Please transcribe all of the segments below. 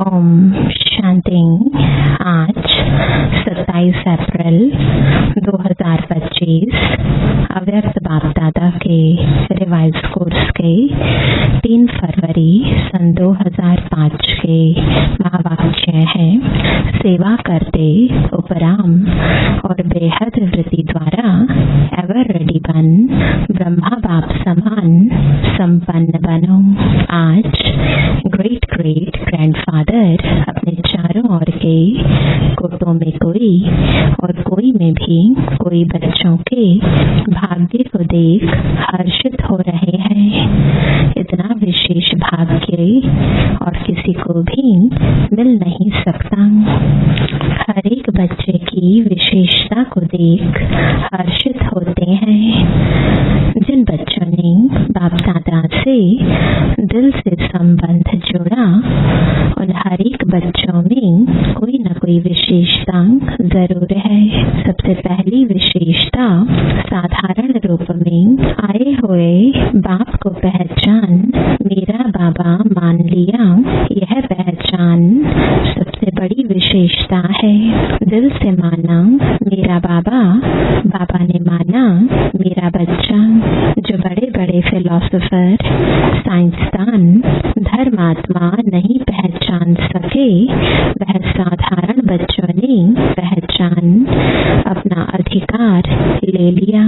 ओम शांति। आज 27 अप्रैल 2025 अव्यक्त बाप दादा के रिवाइज कोर्स के 3 फरवरी सन 2005 के महावाक्य हैं। सेवा करते उपराम और बेहद वृत्ति द्वारा एवर रेडी बन ब्रह्मा बाप समान संपन्न बनो। आज ग्रेट ग्रेट ग्रैंडफादर अपने चारों ओर के कोटों में कोई में भी कोई बच्चों के भाग्य को देख हर्षित हो रहे हैं। इतना विशेष भाग्य और किसी को भी मिल नहीं सकता। हर एक बच्चे की विशेषता को देख हर्षित होते हैं। जिन बच्चों ने बाप दादा से दिल से संबंध जोड़ा उन हर एक बच्चों में कोई न कोई विशेषता जरूर है। सबसे पहली विशेषता साधारण रूप में आए हुए बाप को पहचान मेरा बाबा मान लिया। यह पहचान सबसे बड़ी विशेषता है। दिल से माना मेरा बाबा, बाबा ने माना मेरा बच्चा। जो बड़े बड़े फिलोसोफर, साइंसदान, धर्मात्मा नहीं पहचान सके वह साधारण बच्चों ने पहचान अपना अधिकार ले लिया।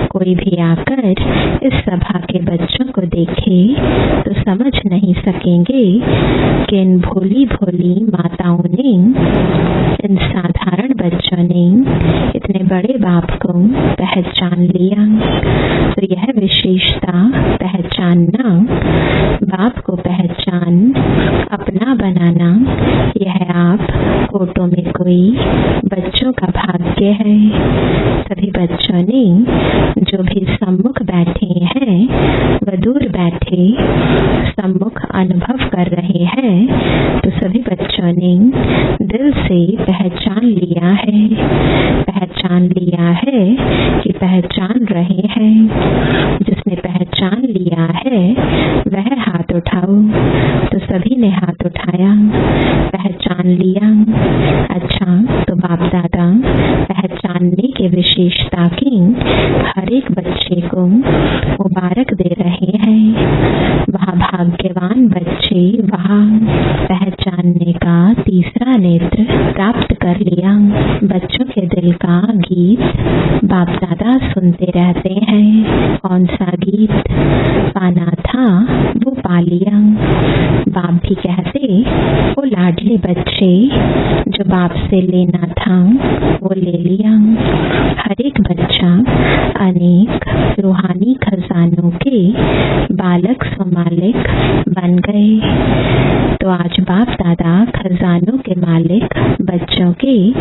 कोई भी आकर इस सभा के बच्चों को देखे तो समझ नहीं सकेंगे कि इन भोली भोली माताओं ने, इन साधारण बच्चों ने इतने बड़े बाप को पहचान लिया। तो यह विशेषता पहचानना, बाप को पहचान अपना बनाना, यह आप कोटों में कोई बच्चों का भाग्य है। सभी बच्चों ने जो भी सम्मुख बैठे हैं व दूर बैठे सम्मुख अनुभव कर रहे हैं, तो सभी बच्चों ने दिल से पहचान लिया है। पहचान लिया है कि पहचान रहे हैं। जिसने पहचान लिया है वह हाथ उठाओ। तो सभी ने हाथ उठाया, पहचान लिया। अच्छा, तो बाप दादा पहचानने के विशेषता की हर एक बच्चे को मुबारक दे रहे हैं। वहाँ भाग्यवान बच्चे वहाँ पहचानने का तीसरा नेत्र प्राप्त कर लिया। बच्चों के दिल का गीत बाप दादा सुनते रहते हैं। कौन सा गीत पाना था वो पा लिया। बाप भी कहते वो लाडले बच्चे जो बाप से लेना था वो ले लिया। हर एक बच्चा अनेक रूहानी खजानों के बालक मालिक बन गए। तो आज बाप दादा खजानों के मालिक बच्चों के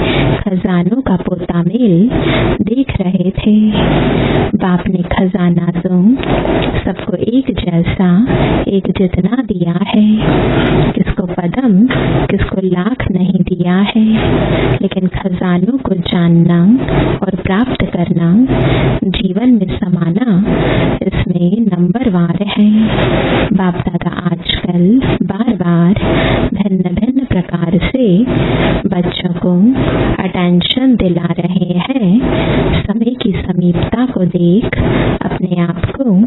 खजानों का पोता मेल देख रहे थे। बाप ने खजाना तो सबको एक जैसा, एक जितना दिया है। किसको पदम, किसको लाख नहीं दिया है। लेकिन खजानों को जानना और प्राप्त करना, जीवन में समाना, इसमें नंबरवार है। बाप दादा आजकल बार बार भिन्न भिन्न प्रकार से बच्चों को अटेंशन दिला रहे हैं। समय की समीपता को देख अपने आप को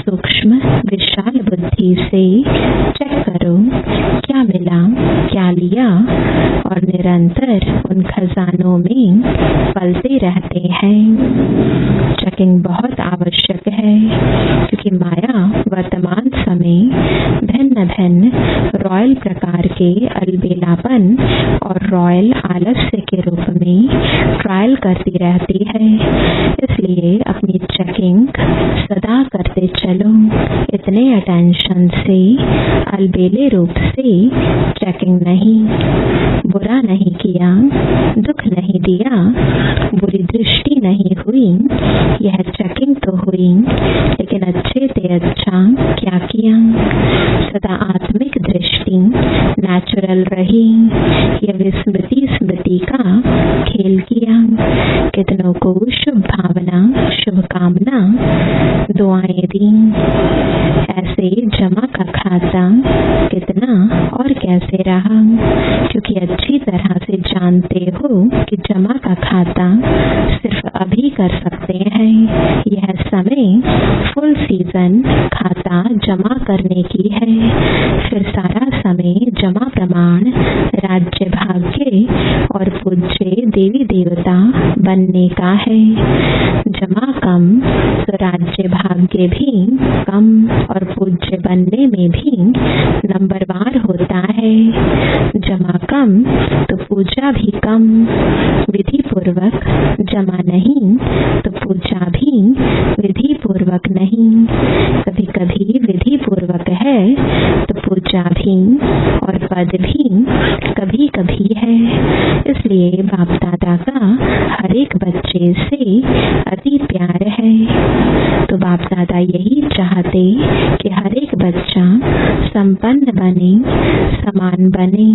सूक्ष्म विशाल बुद्धि से चेक करो, क्या मिला, क्या लिया, और निरंतर उन खजानों में पलते रहते हैं। चेकिंग बहुत आवश्यक है, क्योंकि माया वर्तमान समय भिन्न भिन्न रॉयल प्रकार के अलबेलापन और रॉयल आलस्य के रूप में ट्रायल करती रहती है। इसलिए अपनी चेकिंग सदा करते चलो। इतने अटेंशन से, अलबेले रूप से चेकिंग नहीं। बुरा नहीं किया, दुख नहीं दिया, बुरी दृष्टि नहीं हुई, यह चेकिंग तो हुई, लेकिन अच्छे से अच्छा क्या किया। सदा आत्मिक दृष्टि नेचुरल रही। यह विस्मृति स्मृति का खेल किया। कितनों को शुभ भावना, शुभकामना, दुआएं दी। ऐसे जमा का खाता कितना बना और कैसे रहा, क्योंकि अच्छी तरह से जानते हो कि जमा का खाता सिर्फ अभी कर सकते हैं। यह समय फुल सीजन खाता जमा करने की है। फिर सारा समय जमा प्रमाण, राज्य भाग्य और पूज्य देवी देवता बनने का है। जमा कम तो राज्य भाग्य भी कम और पूज्य बनने में भी नंबरवार होता है। जमा कम तो पूजा भी कम। विधि पूर्वक जमा नहीं तो पूजा भी विधि पूर्वक नहीं। कभी कभी विधि पूर्वक है तो पूजा भी और पद भी कभी कभी है। इसलिए बाप दादा का हर एक बच्चे से अति प्यार है। तो बाप दादा यही चाहते कि हर एक बच्चा संपन्न बने, समान बने।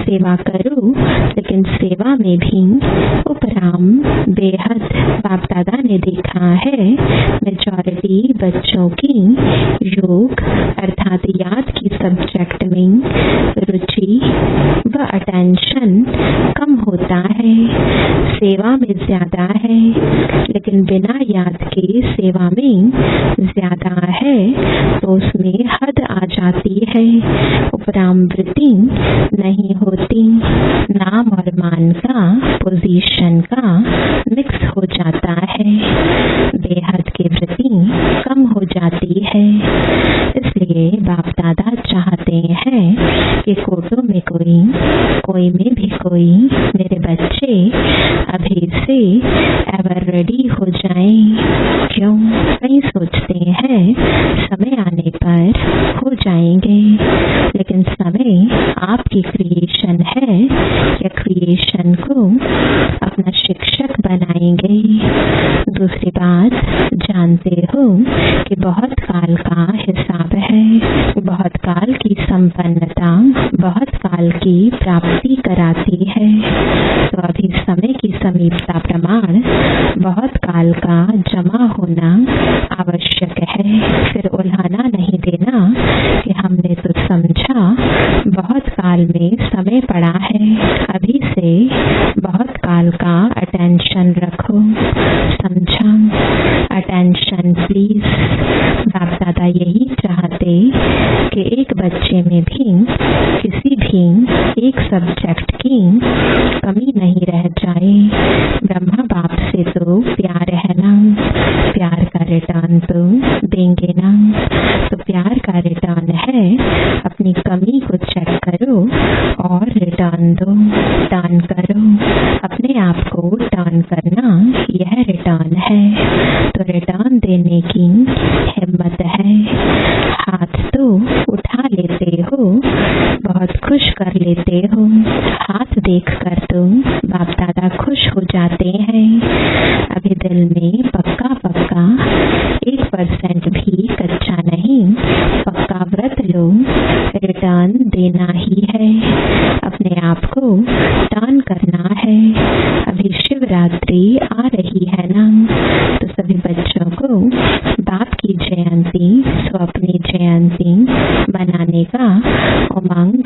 सेवा करो लेकिन सेवा में भी उपराम बेहद। बाप दादा ने देखा है मेजॉरिटी बच्चों की योग अर्थात याद की सब्जेक्ट में रुचि व अटेंशन कम होता है, सेवा में ज्यादा है। लेकिन बिना याद के सेवा में ज्यादा है तो उसमें हद आ जाती है, उपराम वृत्ति नहीं होती। नाम और मान का, पोजीशन का मिक्स हो जाता है, बेहद की वृत्ति कम हो जाती है। इसलिए बाप दादा चाहते हैं कि कोटों में कोई में भी कोई मेरे बच्चे अभी से एवर रेडी हो जाएं। क्यों? कई सोचते हैं समय आने पर हो जाएंगे, लेकिन समय आपकी क्रिएशन है या क्रिएशन को अपना शिक्षक बनाएंगे। दूसरी बात, जानते हो कि बहुत काल का हिसाब है, बहुत काल की संपन्नता बहुत काल की प्राप्ति कराती है। तो अभी समय की समीपता प्रमाण बहुत काल का जमा होना आवश्यक है। फिर उल्हाना नहीं देना कि हमने तो समझा बहुत काल में समय पड़ा है, अभी से बहुत काल का अटेंशन रखो। समझा? Attention please. बाप दादा यही चाहते कि एक बच्चे में भी किसी भी एक सब्जेक्ट की कमी नहीं रह जाए। ब्रह्मा बाप से तो प्यार है ना, प्यार का रिटर्न तो देंगे ना। तो प्यार का रिटर्न है अपनी कमी को चेक करो और रिटर्न दो, टर्न करो। अपने आप को टर्न करना यह रिटर्न है। तो रिटर्न देने की हिम्मत है। हाथ तो उठा लेते हो, बहुत खुश कर लेते हो। हाथ देखकर तो बाप दादा खुश हो जाते हैं। अभी दिल में पक्का 1% भी कच्चा नहीं, पक्का व्रत लो, रिटर्न देना ही है। अपने आप को टर्न करना है। अभी शिवरात्रि आ रही है ना, तो सभी बच्चों को बाप की जयंती, स्वप्नी जयंती मनाने का उमंग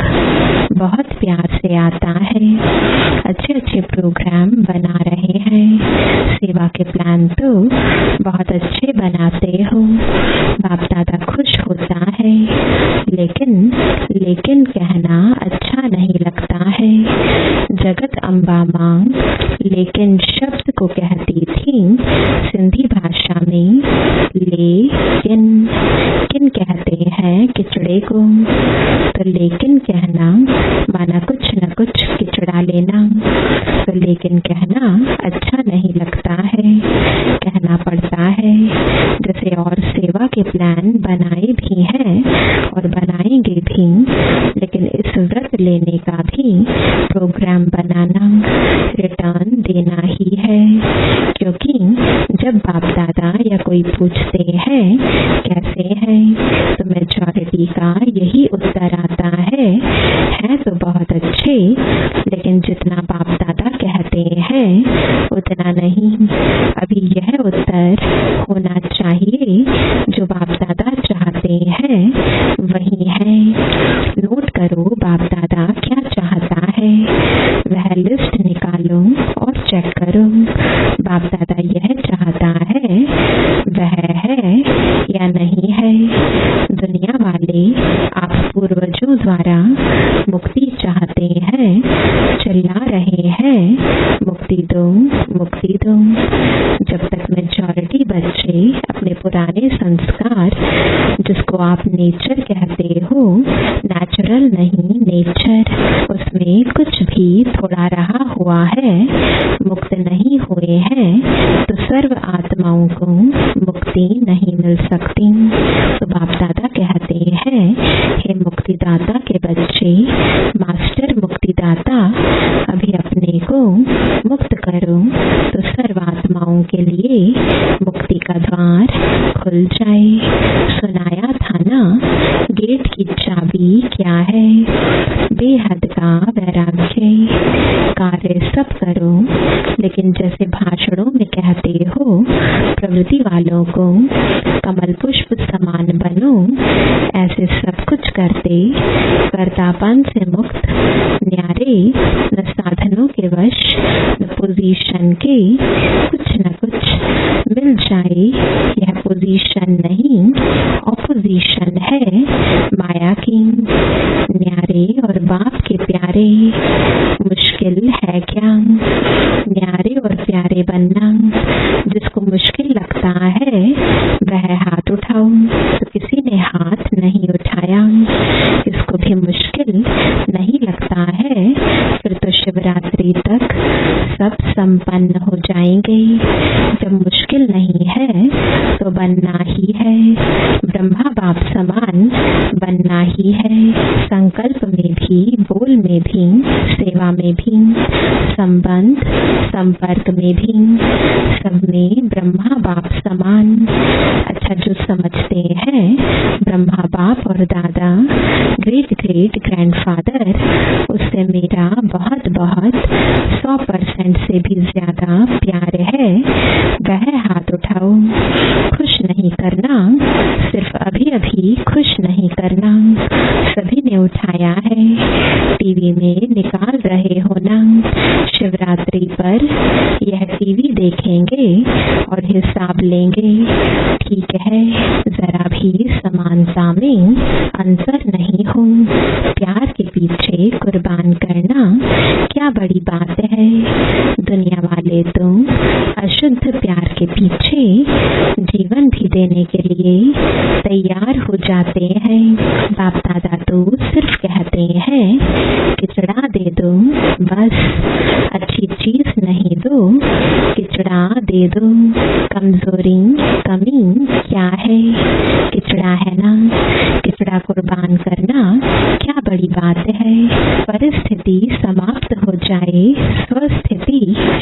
बहुत प्यार से आता है। अच्छे अच्छे प्रोग्राम बना रहे हैं, सेवा के प्लान तो बहुत अच्छे बनाते हो। बाप दादा खुश होता है, लेकिन कहना अच्छा नहीं लगता है। जगत अम्बा माँ लेकिन शब्द को कहती थी सिंधी भाषा में। लेकिन कहते हैं किचड़े को, तो लेकिन कहना माना कुछ न कुछ किचड़ा लेना। तो लेकिन कहना अच्छा नहीं लगता है, कहना पड़ता है। जैसे और सेवा के प्लान बनाए भी हैं और बनाएंगे भी, लेकिन इस व्रत लेने का भी प्रोग्राम बनाना, रिटर्न देना ही है। क्योंकि जब बाप दादा या कोई पूछते हैं कैसे हैं, तो मेजॉरिटी का यही उत्तर आता है तो बहुत अच्छे, लेकिन जितना बाप दादा कहते हैं उतना नहीं। अभी यह उत्तर होना चाहिए जो बाप दादा चाहते हैं वही है। नोट करो बाप दादा क्या चाहता है, वह लिस्ट निकालो और चेक करो। बाप दादा यह चाहता है, वह है या नहीं है। दुनिया वाले आप पूर्वजों द्वारा मुक्ति चाहते हैं, चिल्ला रहे हैं मुक्ति दो मुक्ति दो। जब तक मेजॉरिटी बच्चे अपने पुराने संस्कार, जिसको आप नेचर कहते हो, नेचुरल नहीं नेचर, उसमें कुछ भी थोड़ा रहा हुआ है, मुक्त नहीं हुए हैं, तो सर्व आत्माओं को मुक्ति नहीं मिल सकती। तो बाप दादा कहते हैं, हे मुक्तिदाता के बच्चे, मास्टर मुक्तिदाता, अभी अपने को मुक्त करो तो सर्व आत्माओं के लिए मुक्ति का द्वार खुल जाए। सुनाया था ना, गेट की चाबी क्या है? बेहद का वैराग्य। कार्य सब करो, लेकिन जैसे भाषणों में कहते हो, प्रवृत्ति वालों को कमल पुष्प समान बनो, ऐसे सब कुछ करते कर्तापन से मुक्त, न्यारे, न साधनों के वश, न पोजीशन के, कुछ न कुछ मिल जाए। यह पोजीशन नहीं, ऑपोजिशन है माया की। न्यारे और बाप के प्यारे, मुश्किल है क्या न्यारे और प्यारे बनना? जिसको मुश्किल लगता है वह हाथ उठाओ। तो किसी ने हाथ नहीं उठाया। इसको भी मुश्किल नहीं लगता है, फिर तो शिवरात्रि तक सब संपन्न हो जाएंगे। जब मुश्किल नहीं है तो बनना ही है, ब्रह्मा बाप समान बनना ही है। संकल्प में भी, बोल में भी, सेवा में भी, संबंध संपर्क में भी, सब में ब्रह्मा बाप समान। अच्छा, जो समझते हैं ब्रह्मा बाप और दादा ग्रेट ग्रेट ग्रैंडफादर, उससे मेरा बहुत बहुत 100% से भी ज्यादा प्यार है, वह हाथ उठाओ। खुश नहीं करना, सिर्फ अभी अभी खुश नहीं करना। सभी ने उठाया है, टीवी में निकाल रहे हो ना। शिवरात्रि पर यह टीवी देखेंगे और हिसाब लेंगे। ठीक है, जरा भी समानता में अंतर नहीं हो। प्यार के पीछे कुर्बान करना क्या बड़ी बात है। दुनिया वाले तो अशुद्ध प्यार के पीछे जीवन भी देने के लिए तैयार हो जाते हैं। बाप दादा तो सिर्फ कहते हैं किचड़ा दे दो, बस अच्छी चीज नहीं दो, किचड़ा दे दो। कमजोरी कमी क्या है? किचड़ा है ना। किचड़ा कुर्बान करना क्या बड़ी बात है। परिस्थिति समाप्त हो जाए, स्वस्थिति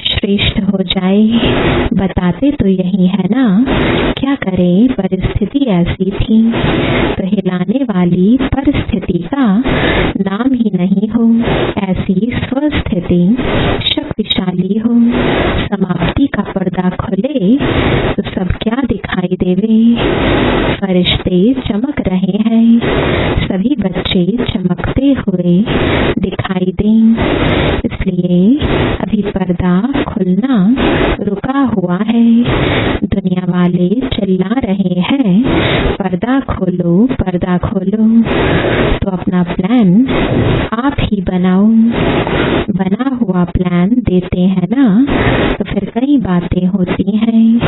श्रेष्ठ हो जाए। बताते तो यही है ना, क्या करें परिस्थिति ऐसी थी। तो हिलाने वाली परिस्थिति का नाम ही नहीं हो। ऐसी स्वस्थिति शक्तिशाली हो। समाप्ति का पर्दा खुले तो सब क्या दिखाई देवे। फरिश्ते चमक रहे हैं, सभी बच्चे चमकते हुए दिखाई दें। इसलिए अभी पर्दा खुलना रुका हुआ है। दुनिया वाले चिल्ला रहे हैं, पर्दा खोलो पर्दा खोलो। तो अपना प्लान आप ही बनाओ। बना हुआ प्लान देते हैं ना, तो फिर कई बातें होती हैं।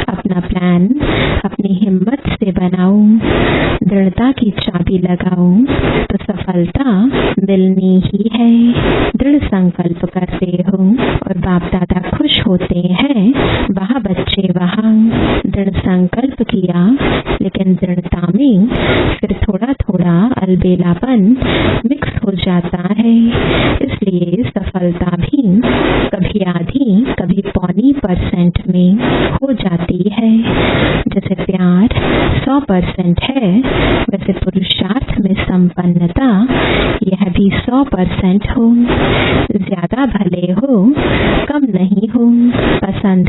अपना प्लान अपनी हिम्मत से बनाओ, दृढ़ता की चाबी लगाओ, तो सफलता मिलनी ही है। दृढ़ संकल्प करते हो और बाप दादा खुश होते हैं। वहाँ बच्चे वहाँ दृढ़ संकल्प किया, लेकिन दृढ़ता में फिर थोड़ा थोड़ा अलबेलापन मिक्स हो जाता है। इसलिए सफलता भी कभी आधी कभी 0.25% में हो जाती है। जैसे प्यार 100% है, वैसे पुरुषार्थ में संपन्नता यह भी 100% हो। ज्यादा भले हो, कम नहीं हो। पसंद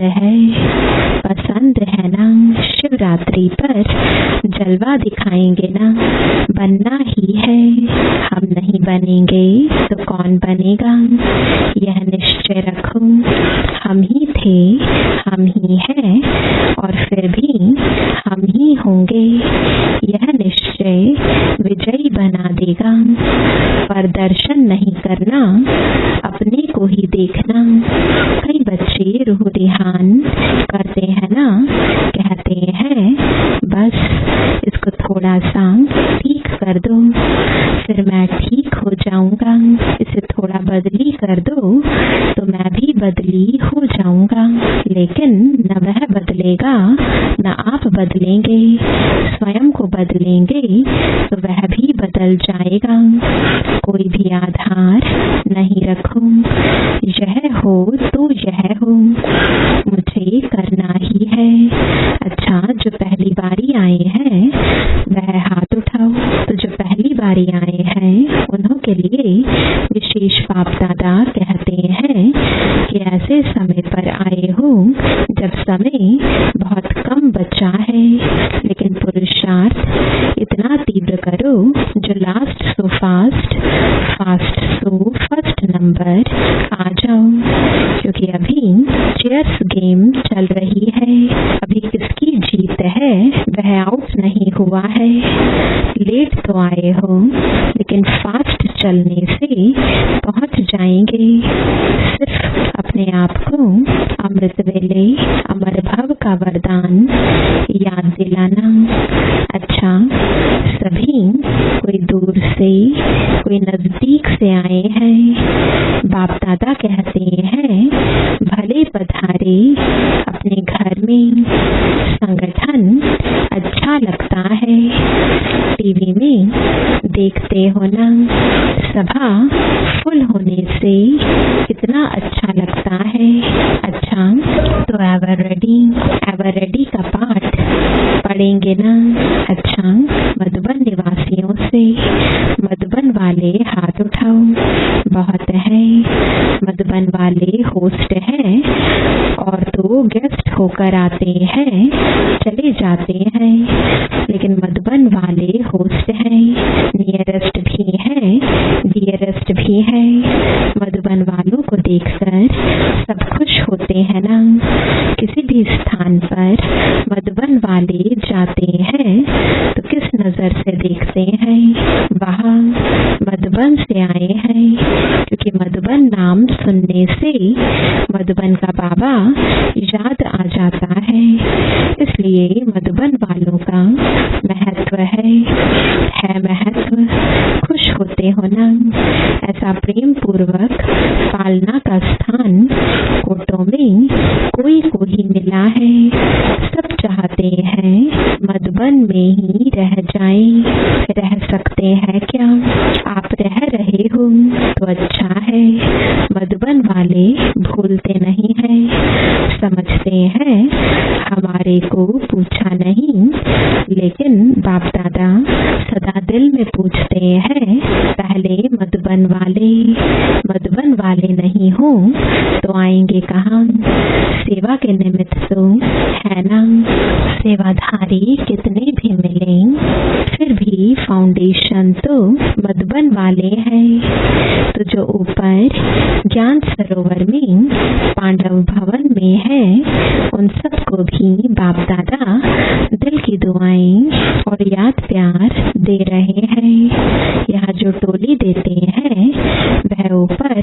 है ना शिव महाशिवरात्रि पर जलवा दिखाएंगे ना, बनना ही है। हम नहीं बनेंगे तो कौन बनेगा, यह निश्चय रखो। हम ही थे, हम ही हैं और फिर भी हम ही होंगे। यह निश्चय विजयी बना देगा। पर दर्शन नहीं करना, अपने को ही देखना। कई बच्चे रूह ध्यान करते हैं ना, कहते हैं बस इसको थोड़ा सा ठीक कर दो, फिर मैं ठीक हो जाऊंगा। इसे थोड़ा बदली कर दो तो मैं भी बदली हो जाऊंगा। लेकिन न वह बदलेगा न आप बदलेंगे। स्वयं को बदलेंगे तो वह भी बदल जाएगा। कोई भी आधार नहीं रखो, यह हो तो यह हो, मुझे करना ही है। अच्छा, जो पहली बारी आए हैं वह हाथ उठाओ। तो जो पहली बारी आए हैं उन्हों के लिए विशेष बाप दादा कहते हैं कि ऐसे समय पर आए हो जब समय बहुत कम बचा है, लेकिन पुरुषार्थ इतना तीव्र करो जो last so fast, fast so first number आ जाओ। क्योंकि अभी चेयर्स गेम चल रही है। अभी किसकी जीत है वह आउट नहीं हुआ है। लेट तो आए हो लेकिन फास्ट चलने से पहुंच जाएंगे। सिर्फ अपने आप को अमृत वेले अमर भव का वरदान याद दिलाना। अच्छा, सभी कोई दूर से कोई नजदीक से आए हैं। बाप दादा कहते हैं भले पधारे अपने घर में। संगठन अच्छा लगता है, टीवी में देखते हो ना, सभा फुल होने से कितना अच्छा लगता है। अच्छा, तो एवर रेडी का पाठ पढ़ेंगे ना। अच्छा, मधुबन निवासियों से मधुबन वाले हाथ उठाओ। बहुत है, मधुबन वाले होस्ट हैं और तो गेस्ट होकर आते हैं चले जाते हैं, लेकिन मधुबन वाले होस्ट हैं, नियरेस्ट भी हैं, डियरेस्ट भी हैं। मधुबन वालों को देखकर सब खुश होते हैं ना। किसी भी स्थान पर मधुबन वाले जाते हैं तो किस नजर से देखते हैं, वहाँ मधुबन से आए हैं। क्योंकि मधुबन नाम सुनने से मधुबन का बाबा याद आ जाता है, इसलिए मधुबन वालों का महत्व है महत्व। खुश होते हो ना। ऐसा प्रेम पूर्वक पालना का स्थान कोटों में कोई को ही मिला है। सब चाहते हैं मधुबन में ही रह जाएं। रह सकते हैं क्या? आप रह रहे हो तो अच्छा है। मधुबन वाले भूलते नहीं हैं, समझते हैं हमारे को पूछा नहीं, लेकिन बाप दादा सदा दिल में पूछते हैं पहले मधुबन वाले नहीं हो तो आएंगे कहाँ? सेवा के निमित्त तो है ना। सेवाधारी कितने भी मिले फिर भी फाउंडेशन तो मधुबन वाले हैं। तो जो ऊपर ज्ञान सरोवर में पांडव भवन में है उन सबको भी बाप दादा दिल की दुआएं और याद प्यार दे रहे हैं। यहाँ जो टोली देते हैं वह ऊपर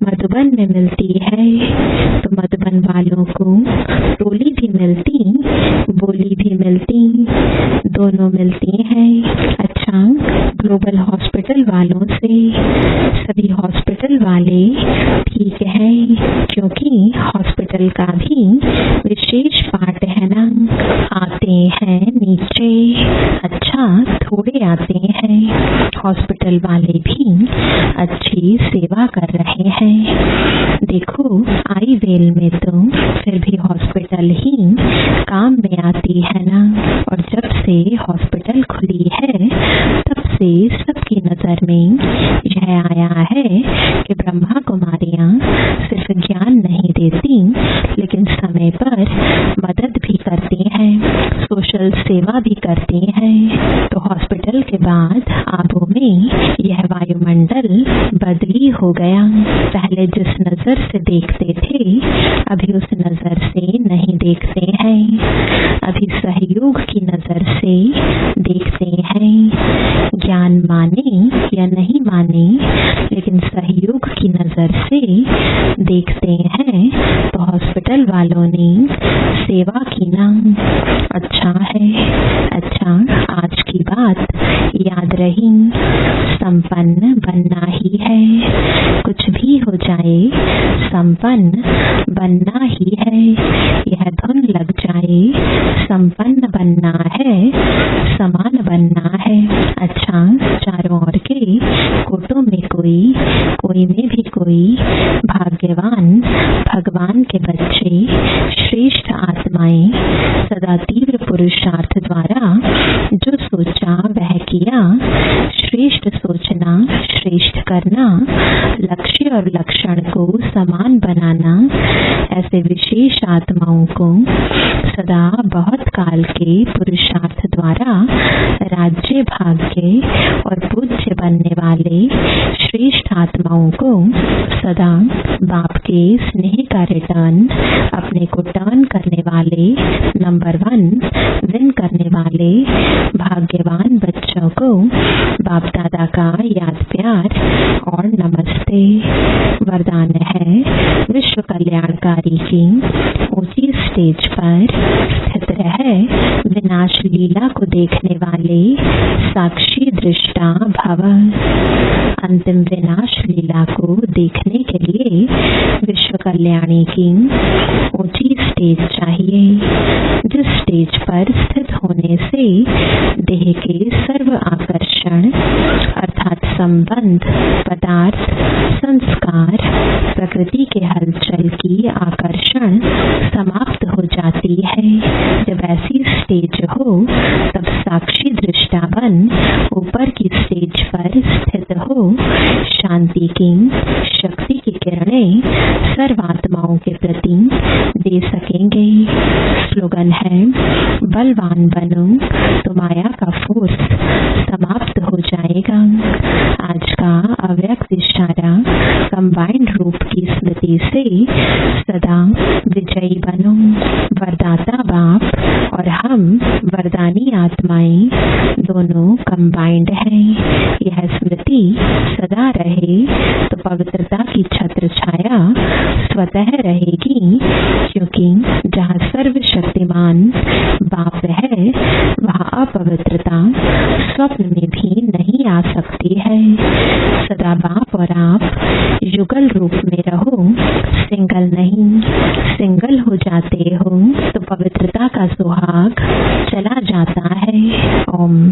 मधुबन में मिलती है, तो मधुबन वालों को टोली भी मिलती, बोली भी मिलती, दोनों मिलती हैं। अच्छा, ग्लोबल हॉस्पिटल वालों से सभी हॉस्पिटल वाले ठीक है, क्योंकि हॉस्पिटल का भी विशेष पार्ट है ना। आते हैं नीचे, अच्छा थोड़े आते हैं। हॉस्पिटल वाले भी अच्छी सेवा कर रहे हैं। देखो, आई वेल में तो फिर भी हॉस्पिटल ही काम में आती है ना। और जब से हॉस्पिटल खुली है तब से सबकी नजर में यह आया है कि ब्रह्मा कुमारियां सिर्फ ज्ञान नहीं देती लेकिन समय पर मदद भी करती हैं। सोशल सेवा भी करती हैं। तो हॉस्पिटल के बाद आबू में यह वायुमंडल बदली हो गया। पहले जिस नजर से देखते थे अभी उस नजर से नहीं देखते हैं, अभी सहयोग की नजर से देखते हैं। ज्ञान माने या नहीं माने लेकिन सहयोग की नजर से देखते हैं। तो हॉस्पिटल वालों ने सेवा की ना। अच्छा है, अच्छा आज की बात याद रही, संपन्न बनना ही है। कुछ भी हो जाए संपन्न बनना ही है। यह धुन लग जाए संपन्न बनना है, समान बनना है। अच्छा चारों ओर के कोटों में कोई में भी कोई भाग्यवान भगवान के बच्चे, श्रेष्ठ आत्माएं सदा तीव्र पुरुषार्थ द्वारा जो सोचा वह किया। श्रेष्ठ सोचना, श्रेष्ठ करना, लक्ष्य और लक्षण को समान बनाना, ऐसे विशेष आत्माओं को सदा बहुत काल के पुरुषार्थ द्वारा राज्य, भाग्य और पूज्य बनने वाले श्रेष्ठ आत्माओं को सदा बाप के स्नेह का रिटर्न, अपने को टर्न करने वाले, नंबर 1 विन करने वाले भाग्यवान बच्चों को बाप दादा का याद प्यार और नमस्ते। वरदान है विश्व कल्याणकारी की ऊंची स्टेज पर स्थित रहे विनाश लीला को देखने वाले साक्षी दृष्टा भव। अंतिम विनाश लीला को देखने के लिए विश्व कल्याणी की ऊंची स्टेज चाहिए, जिस स्टेज पर स्थित होने से देह के सर्व आकर्षण अर्थात संबंध, पदार्थ, संस्कार, प्रकृति के हलचल की आकर्षण समाप्त हो जाती है। जब ऐसी स्टेज हो तब साक्षी दृष्टा बन ऊपर की स्टेज पर स्थित हो शांति की शक्ति की किरणें सर्वात्माओं के प्रति दे सकेंगे। स्लोगन है बलवान बनो तो माया का फोर्स समाप्त हो जाएगा। आज का अव्यक्त इशारा कंबाइंड रूप की स्मृति से सदा विजयी बनो। वरदाता बाप और हम वरदानी आत्माएं दोनों कंबाइंड हैं। यह स्मृति सदा रहे तो पवित्रता की छत्र छाया स्वतः रहेगी, क्योंकि जहाँ सर्वशक्तिमान बाप है वहाँ अपवित्रता स्वप्न में भी नहीं आ सकती है। सदा बाप और आप युगल रूप में रहो, सिंगल नहीं। सिंगल हो जाते हो तो पवित्रता का सुहाग चला जाता है। ओम